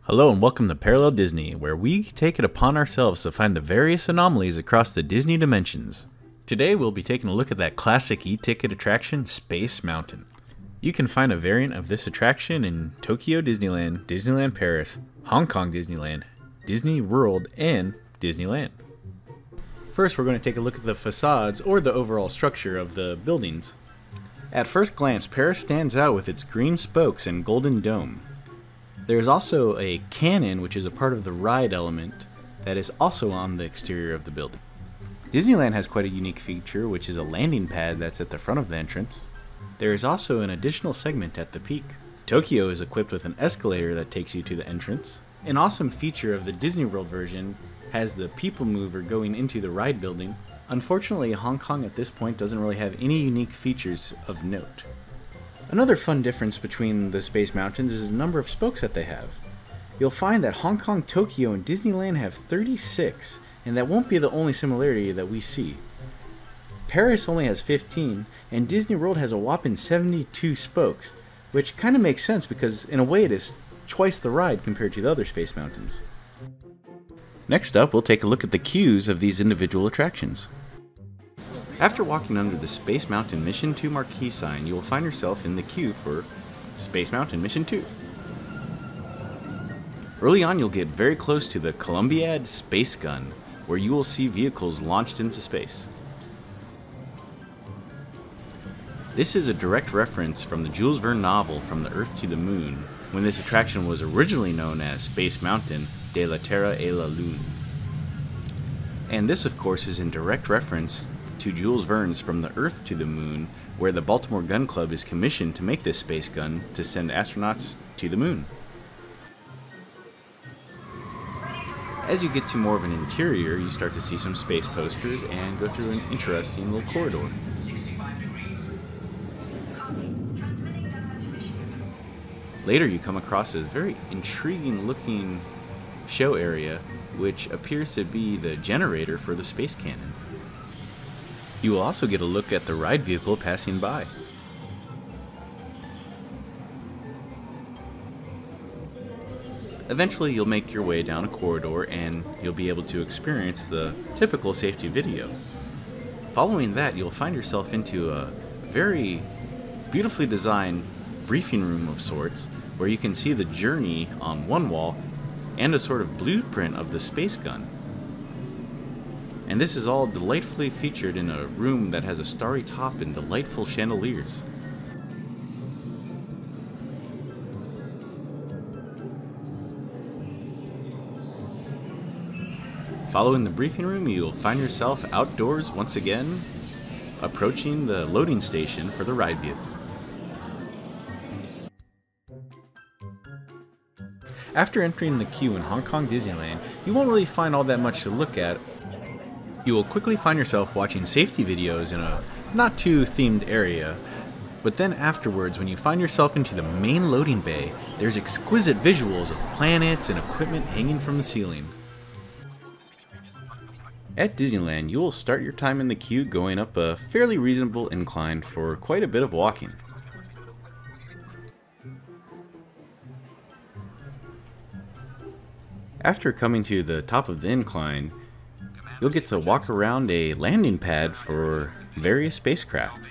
Hello and welcome to Parallel Disney, where we take it upon ourselves to find the various anomalies across the Disney dimensions. Today we'll be taking a look at that classic e-ticket attraction, Space Mountain. You can find a variant of this attraction in Tokyo Disneyland, Disneyland Paris, Hong Kong Disneyland, Disney World, and Disneyland. First, we're going to take a look at the facades or the overall structure of the buildings. At first glance, Paris stands out with its green spokes and golden dome. There's also a cannon, which is a part of the ride element, that is also on the exterior of the building. Disneyland has quite a unique feature, which is a landing pad that's at the front of the entrance. There is also an additional segment at the peak. Tokyo is equipped with an escalator that takes you to the entrance. An awesome feature of the Disney World version has the people mover going into the ride building. Unfortunately, Hong Kong at this point doesn't really have any unique features of note. Another fun difference between the Space Mountains is the number of spokes that they have. You'll find that Hong Kong, Tokyo, and Disneyland have 36, and that won't be the only similarity that we see. Paris only has 15, and Disney World has a whopping 72 spokes, which kind of makes sense because in a way it is twice the ride compared to the other Space Mountains. Next up, we'll take a look at the queues of these individual attractions. After walking under the Space Mountain Mission 2 marquee sign, you will find yourself in the queue for Space Mountain Mission 2. Early on, you'll get very close to the Columbiad Space Gun, where you will see vehicles launched into space. This is a direct reference from the Jules Verne novel From the Earth to the Moon, when this attraction was originally known as Space Mountain de la Terre et la Lune. And this, of course, is in direct reference to Jules Verne's From the Earth to the Moon, where the Baltimore Gun Club is commissioned to make this space gun to send astronauts to the moon. As you get to more of an interior, you start to see some space posters and go through an interesting little corridor. Later you come across a very intriguing looking show area, which appears to be the generator for the space cannon. You will also get a look at the ride vehicle passing by. Eventually you'll make your way down a corridor and you'll be able to experience the typical safety video. Following that, you'll find yourself into a very beautifully designed briefing room of sorts, where you can see the journey on one wall and a sort of blueprint of the space gun. And this is all delightfully featured in a room that has a starry top and delightful chandeliers. Following the briefing room, you'll find yourself outdoors once again, approaching the loading station for the ride vehicle. After entering the queue in Hong Kong Disneyland, you won't really find all that much to look at. You will quickly find yourself watching safety videos in a not too themed area, but then afterwards, when you find yourself into the main loading bay, there's exquisite visuals of planets and equipment hanging from the ceiling. At Disneyland, you will start your time in the queue going up a fairly reasonable incline for quite a bit of walking. After coming to the top of the incline, you'll get to walk around a landing pad for various spacecraft.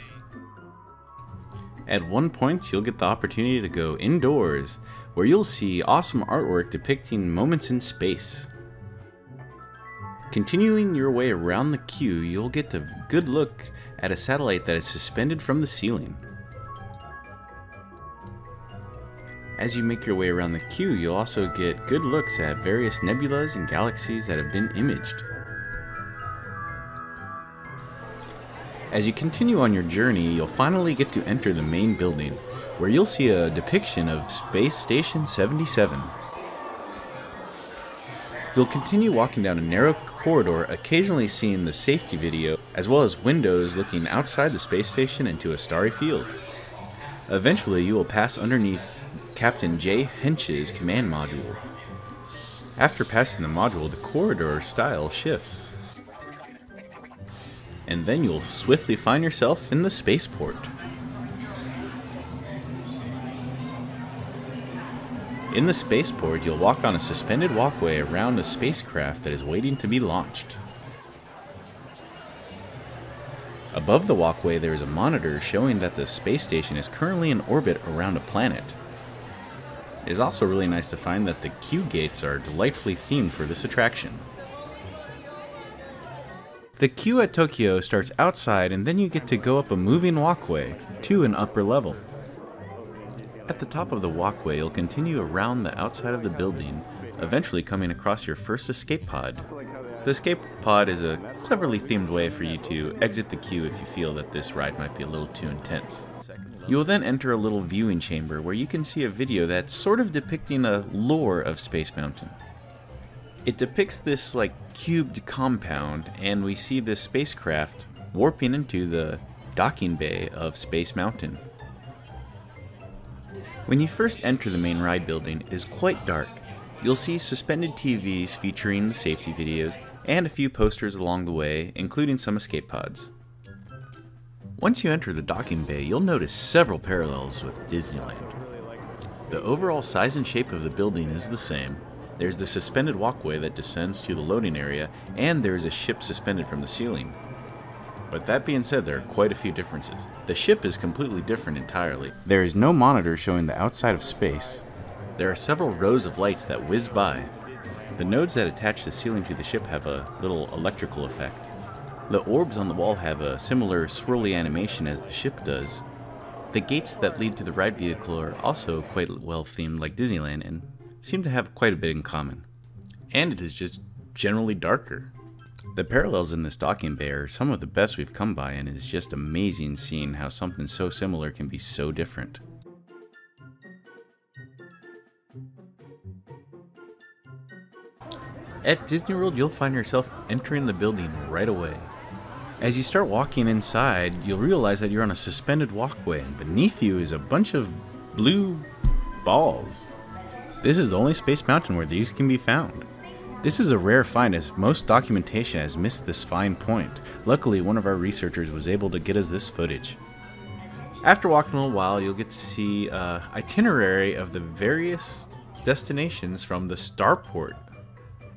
At one point, you'll get the opportunity to go indoors, where you'll see awesome artwork depicting moments in space. Continuing your way around the queue, you'll get a good look at a satellite that is suspended from the ceiling. As you make your way around the queue, you'll also get good looks at various nebulas and galaxies that have been imaged. As you continue on your journey, you'll finally get to enter the main building, where you'll see a depiction of Space Station 77. You'll continue walking down a narrow corridor, occasionally seeing the safety video, as well as windows looking outside the space station into a starry field. Eventually, you will pass underneath Captain J. Hench's command module. After passing the module, the corridor style shifts. And then you'll swiftly find yourself in the spaceport. In the spaceport, you'll walk on a suspended walkway around a spacecraft that is waiting to be launched. Above the walkway, there is a monitor showing that the space station is currently in orbit around a planet. It is also really nice to find that the queue gates are delightfully themed for this attraction. The queue at Tokyo starts outside, and then you get to go up a moving walkway to an upper level. At the top of the walkway, you'll continue around the outside of the building, eventually coming across your first escape pod. The escape pod is a cleverly themed way for you to exit the queue if you feel that this ride might be a little too intense. You will then enter a little viewing chamber where you can see a video that's sort of depicting a lore of Space Mountain. It depicts this cubed compound, and we see this spacecraft warping into the docking bay of Space Mountain. When you first enter the main ride building, it is quite dark. You'll see suspended TVs featuring the safety videos and a few posters along the way, including some escape pods. Once you enter the docking bay, you'll notice several parallels with Disneyland. The overall size and shape of the building is the same. There's the suspended walkway that descends to the loading area, and there's a ship suspended from the ceiling. But that being said, there are quite a few differences. The ship is completely different entirely. There is no monitor showing the outside of space. There are several rows of lights that whiz by. The nodes that attach the ceiling to the ship have a little electrical effect. The orbs on the wall have a similar swirly animation as the ship does. The gates that lead to the ride vehicle are also quite well themed like Disneyland and seem to have quite a bit in common. And it is just generally darker. The parallels in this docking bay are some of the best we've come by, and it is just amazing seeing how something so similar can be so different. At Disney World, you'll find yourself entering the building right away. As you start walking inside, you'll realize that you're on a suspended walkway, and beneath you is a bunch of blue balls. This is the only Space Mountain where these can be found. This is a rare find, as most documentation has missed this fine point. Luckily, one of our researchers was able to get us this footage. After walking a little while, you'll get to see an itinerary of the various destinations from the Starport.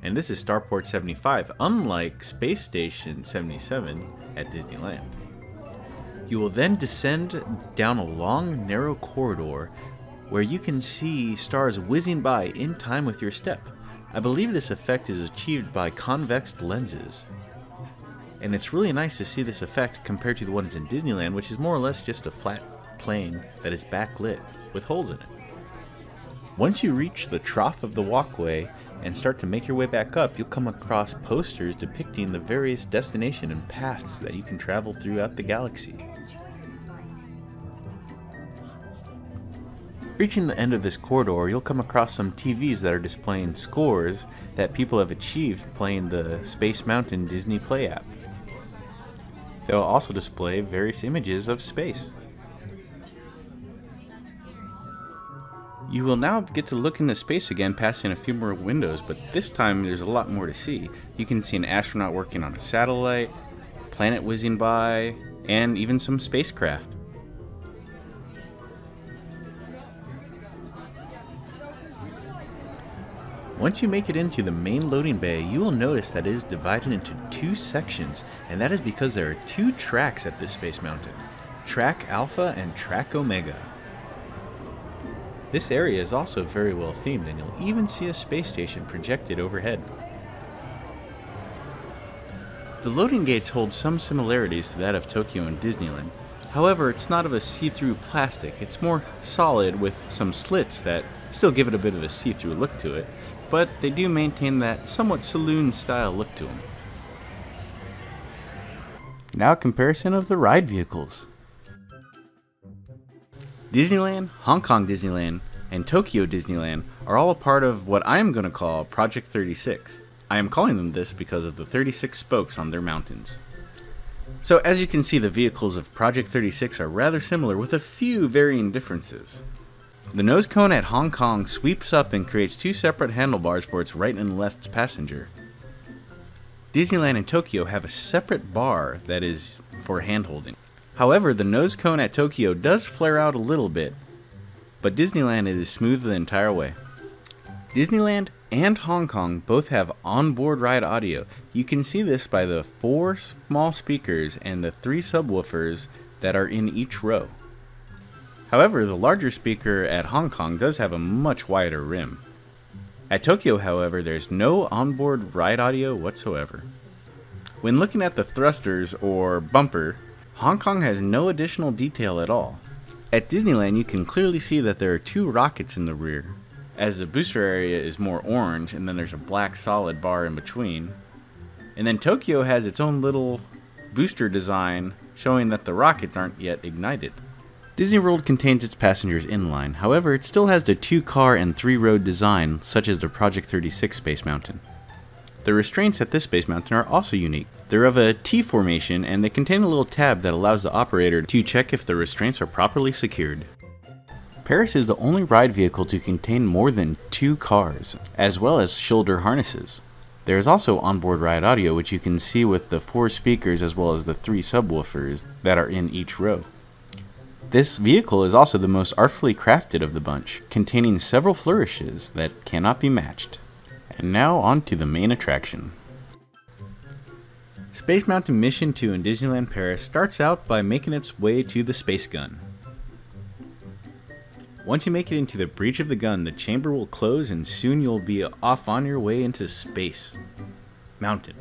And this is Starport 75, unlike Space Station 77 at Disneyland. You will then descend down a long, narrow corridor where you can see stars whizzing by in time with your step. I believe this effect is achieved by convex lenses. And it's really nice to see this effect compared to the ones in Disneyland, which is more or less just a flat plane that is backlit with holes in it. Once you reach the trough of the walkway and start to make your way back up, you'll come across posters depicting the various destinations and paths that you can travel throughout the galaxy. Reaching the end of this corridor, you'll come across some TVs that are displaying scores that people have achieved playing the Space Mountain Disney Play app. They'll also display various images of space. You will now get to look into space again, passing a few more windows, but this time there's a lot more to see. You can see an astronaut working on a satellite, planet whizzing by, and even some spacecraft. Once you make it into the main loading bay, you will notice that it is divided into two sections, and that is because there are two tracks at this Space Mountain, Track Alpha and Track Omega. This area is also very well themed, and you'll even see a space station projected overhead. The loading gates hold some similarities to that of Tokyo and Disneyland. However, it's not of a see-through plastic, it's more solid with some slits that still give it a bit of a see-through look to it, but they do maintain that somewhat saloon-style look to them. Now a comparison of the ride vehicles. Disneyland, Hong Kong Disneyland, and Tokyo Disneyland are all a part of what I am going to call Project 36. I am calling them this because of the 36 spokes on their mountains. So as you can see, the vehicles of Project 36 are rather similar with a few varying differences. The nose cone at Hong Kong sweeps up and creates two separate handlebars for its right and left passenger. Disneyland and Tokyo have a separate bar that is for hand-holding. However, the nose cone at Tokyo does flare out a little bit, but Disneyland is smooth the entire way. Disneyland and Hong Kong both have onboard ride audio. You can see this by the 4 small speakers and the 3 subwoofers that are in each row. However, the larger speaker at Hong Kong does have a much wider rim. At Tokyo, however, there's no onboard ride audio whatsoever. When looking at the thrusters or bumper, Hong Kong has no additional detail at all. At Disneyland, you can clearly see that there are 2 rockets in the rear, as the booster area is more orange and then there's a black solid bar in between. And then Tokyo has its own little booster design showing that the rockets aren't yet ignited. Disney World contains its passengers inline, however it still has the 2-car and 3-road design such as the Project 36 Space Mountain. The restraints at this Space Mountain are also unique. They're of a T formation and they contain a little tab that allows the operator to check if the restraints are properly secured. Paris is the only ride vehicle to contain more than 2 cars, as well as shoulder harnesses. There is also onboard ride audio, which you can see with the 4 speakers as well as the 3 subwoofers that are in each row. This vehicle is also the most artfully crafted of the bunch, containing several flourishes that cannot be matched. And now on to the main attraction. Space Mountain Mission 2 in Disneyland Paris starts out by making its way to the space gun. Once you make it into the breach of the gun, the chamber will close and soon you'll be off on your way into Space Mountain.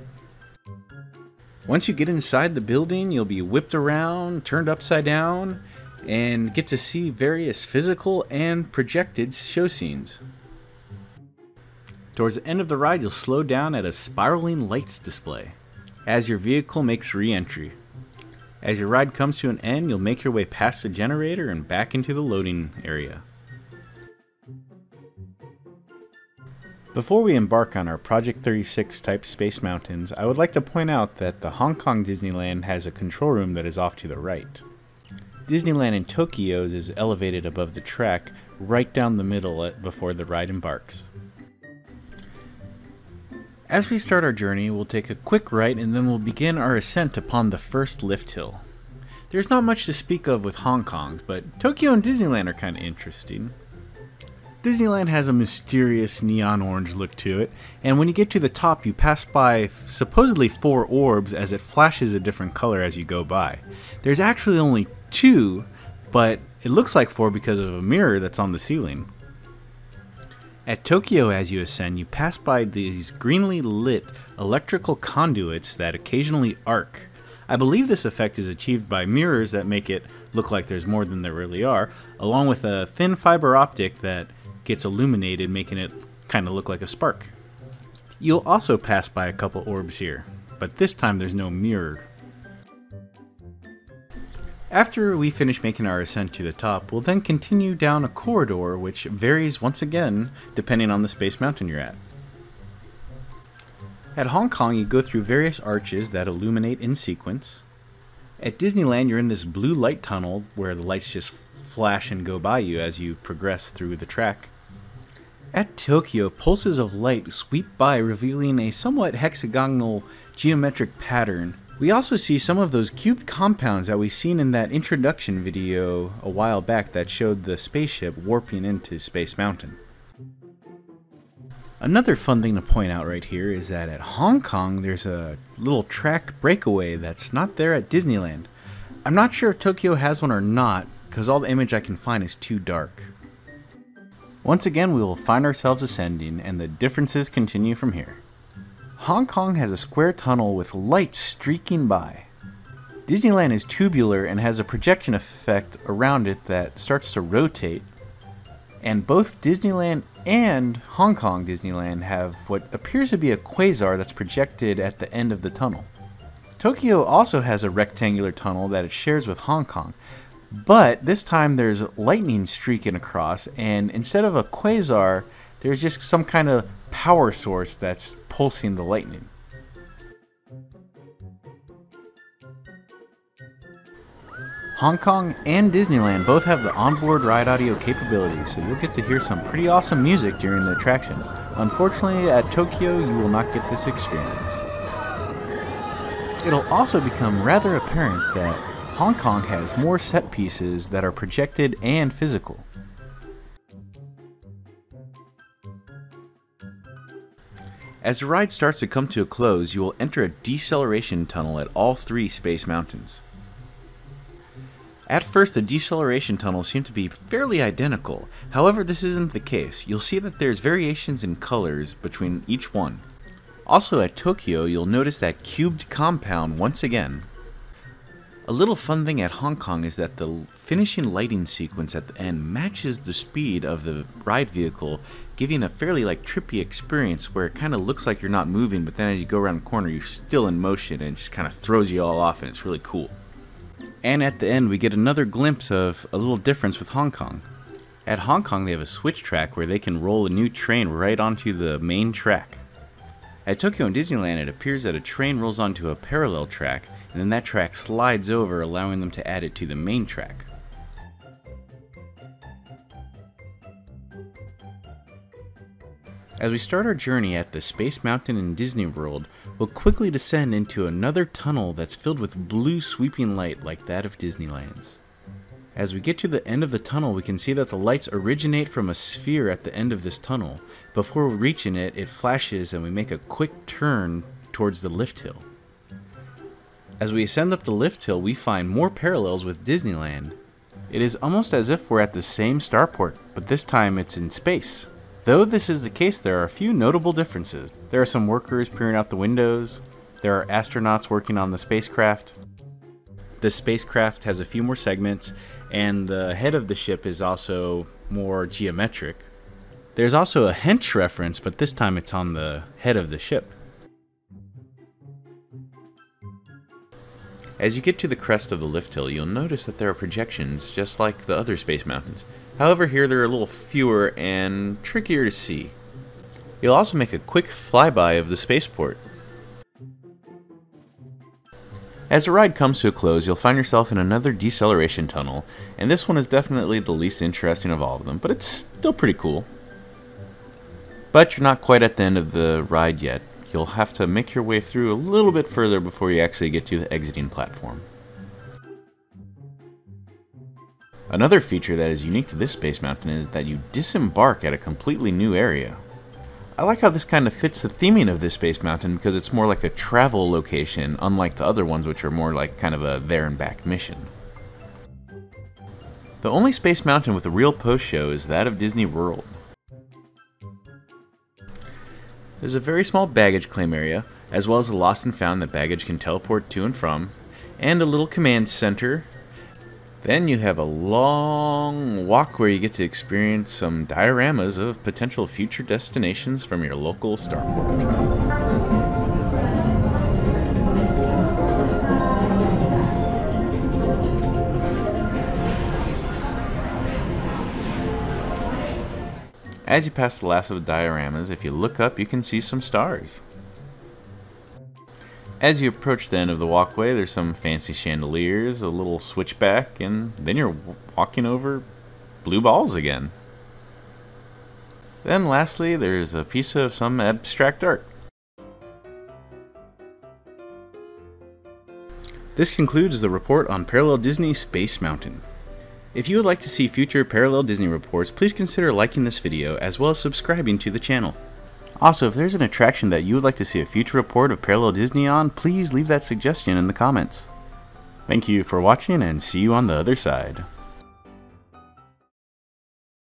Once you get inside the building, you'll be whipped around, turned upside down, and get to see various physical and projected show scenes. Towards the end of the ride, you'll slow down at a spiraling lights display as your vehicle makes re-entry. As your ride comes to an end, you'll make your way past the generator and back into the loading area. Before we embark on our Project 36 type Space Mountains, I would like to point out that the Hong Kong Disneyland has a control room that is off to the right. Disneyland in Tokyo is elevated above the track right down the middle before the ride embarks. As we start our journey, we'll take a quick right and then we'll begin our ascent upon the first lift hill. There's not much to speak of with Hong Kong, but Tokyo and Disneyland are kind of interesting. Disneyland has a mysterious neon orange look to it, and when you get to the top you pass by supposedly 4 orbs as it flashes a different color as you go by. There's actually only 2, but it looks like 4 because of a mirror that's on the ceiling. At Tokyo, as you ascend, you pass by these greenly lit electrical conduits that occasionally arc. I believe this effect is achieved by mirrors that make it look like there's more than there really are, along with a thin fiber optic that gets illuminated, making it kind of look like a spark. You'll also pass by a couple orbs here, but this time there's no mirror. After we finish making our ascent to the top, we'll then continue down a corridor which varies once again depending on the Space Mountain you're at. At Hong Kong, you go through various arches that illuminate in sequence. At Disneyland, you're in this blue light tunnel where the lights just flash and go by you as you progress through the track. At Tokyo, pulses of light sweep by, revealing a somewhat hexagonal geometric pattern. We also see some of those cubed compounds that we seen in that introduction video a while back that showed the spaceship warping into Space Mountain. Another fun thing to point out right here is that at Hong Kong there's a little track breakaway that's not there at Disneyland. I'm not sure if Tokyo has one or not, because all the image I can find is too dark. Once again we will find ourselves ascending, and the differences continue from here. Hong Kong has a square tunnel with lights streaking by. Disneyland is tubular and has a projection effect around it that starts to rotate. And both Disneyland and Hong Kong Disneyland have what appears to be a quasar that's projected at the end of the tunnel. Tokyo also has a rectangular tunnel that it shares with Hong Kong, but this time there's lightning streaking across, and instead of a quasar, there's just some kind of power source that's pulsing the lightning. Hong Kong and Disneyland both have the onboard ride audio capabilities, so you'll get to hear some pretty awesome music during the attraction. Unfortunately, at Tokyo, you will not get this experience. It'll also become rather apparent that Hong Kong has more set pieces that are projected and physical. As the ride starts to come to a close, you will enter a deceleration tunnel at all 3 Space Mountains. At first, the deceleration tunnels seem to be fairly identical. However, this isn't the case. You'll see that there's variations in colors between each one. Also at Tokyo, you'll notice that cubed compound once again. A little fun thing at Hong Kong is that the finishing lighting sequence at the end matches the speed of the ride vehicle, giving a fairly trippy experience where it kind of looks like you're not moving, but then as you go around the corner you're still in motion, and it just kind of throws you all off, and it's really cool. And at the end we get another glimpse of a little difference with Hong Kong. At Hong Kong they have a switch track where they can roll a new train right onto the main track. At Tokyo and Disneyland, it appears that a train rolls onto a parallel track, and then that track slides over, allowing them to add it to the main track. As we start our journey at the Space Mountain in Disney World, we'll quickly descend into another tunnel that's filled with blue sweeping light like that of Disneyland's. As we get to the end of the tunnel, we can see that the lights originate from a sphere at the end of this tunnel. Before reaching it, it flashes and we make a quick turn towards the lift hill. As we ascend up the lift hill, we find more parallels with Disneyland. It is almost as if we're at the same starport, but this time it's in space. Though this is the case, there are a few notable differences. There are some workers peering out the windows. There are astronauts working on the spacecraft. The spacecraft has a few more segments, and the head of the ship is also more geometric. There's also a hench reference, but this time it's on the head of the ship. As you get to the crest of the lift hill, you'll notice that there are projections just like the other Space Mountains. However, here they're a little fewer and trickier to see. You'll also make a quick flyby of the spaceport. As the ride comes to a close, you'll find yourself in another deceleration tunnel, and this one is definitely the least interesting of all of them, but it's still pretty cool. But you're not quite at the end of the ride yet. You'll have to make your way through a little bit further before you actually get to the exiting platform. Another feature that is unique to this Space Mountain is that you disembark at a completely new area. I like how this kind of fits the theming of this Space Mountain because it's more like a travel location, unlike the other ones which are more like kind of a there and back mission. The only Space Mountain with a real post-show is that of Disney World. There's a very small baggage claim area, as well as a lost and found that baggage can teleport to and from, and a little command center. Then you have a long walk where you get to experience some dioramas of potential future destinations from your local starport. As you pass the last of the dioramas, if you look up, you can see some stars. As you approach the end of the walkway, there's some fancy chandeliers, a little switchback, and then you're walking over blue balls again. Then lastly, there's a piece of some abstract art. This concludes the report on Parallel Disney Space Mountain. If you would like to see future Parallel Disney reports, please consider liking this video as well as subscribing to the channel. Also, if there's an attraction that you would like to see a future report of Parallel Disney on, please leave that suggestion in the comments. Thank you for watching and see you on the other side.